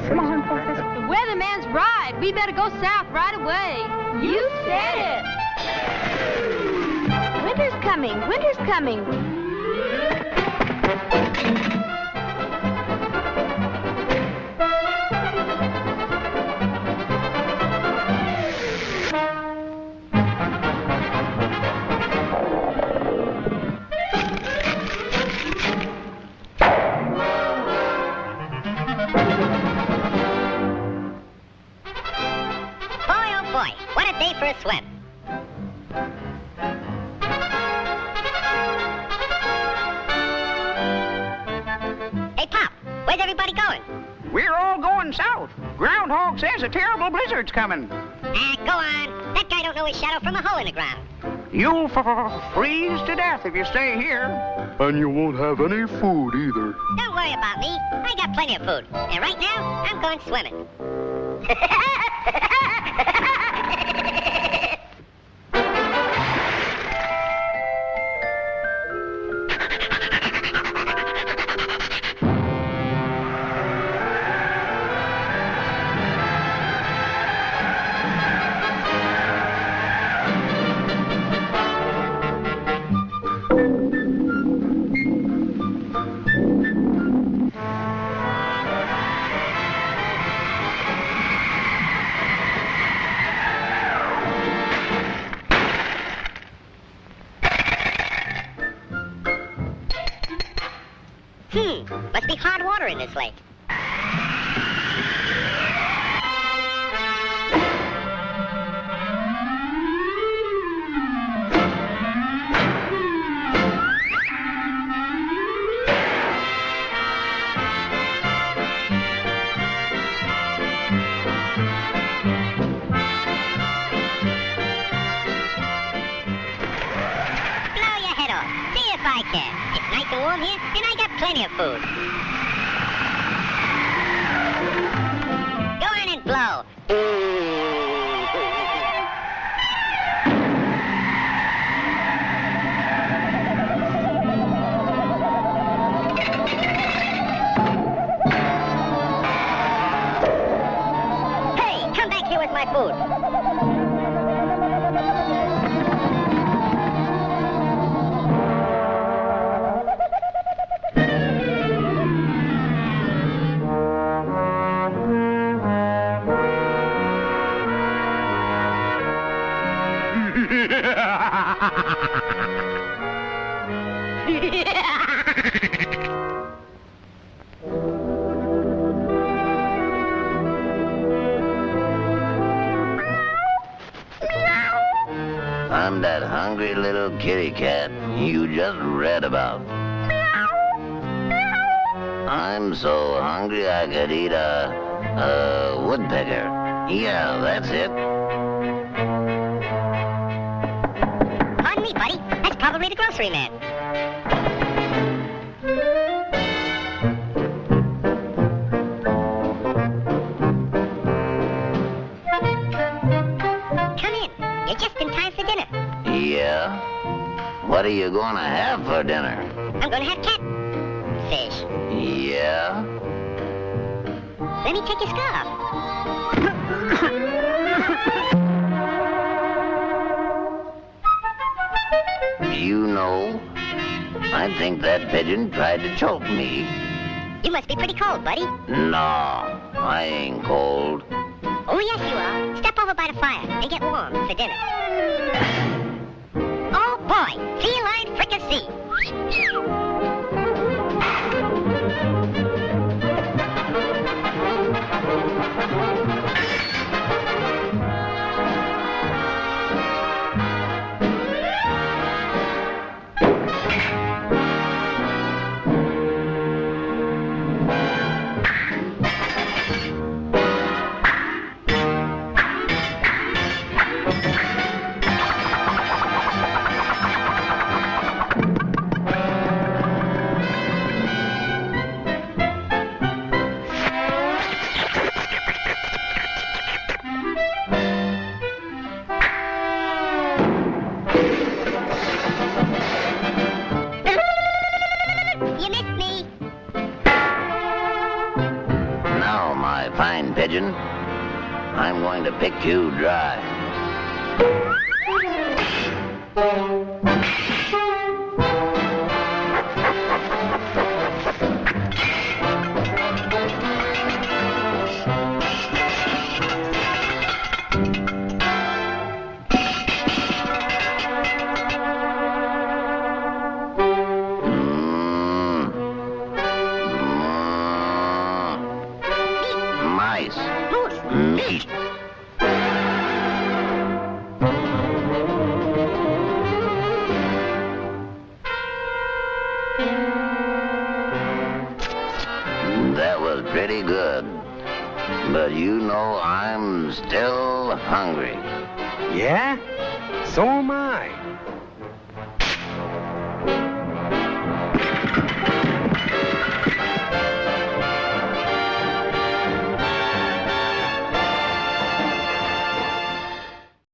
Come on, Forrest. The weatherman's right. We better go south right away. You said it. Winter's coming. Winter's coming. For a swim. Hey, Pop, where's everybody going? We're all going south. Groundhog says a terrible blizzard's coming. Go on. That guy don't know his shadow from a hole in the ground. You'll freeze to death if you stay here. And you won't have any food either. Don't worry about me. I got plenty of food. And right now, I'm going swimming. Must be hard water in this lake. Blow your head off. See if I can. It's nice and warm here, and I got plenty of food. Go on and blow. Hey, come back here with my food. I'm that hungry little kitty cat you just read about. I'm so hungry I could eat a woodpecker. Yeah, that's it. Pardon me, buddy. That's probably the grocery man. Come in. You're just in time for dinner. Yeah? What are you gonna have for dinner? I'm gonna have catfish. Yeah? Let me take your scarf. You know, I think that pigeon tried to choke me. You must be pretty cold, buddy. No, I ain't cold. Oh, yes, you are. Step over by the fire and get warm for dinner. Oh, boy. Feline fricassee. pigeon. I'm going to pick you dry. Mice. Meat. That was pretty good. But you know I'm still hungry. Yeah? So am I.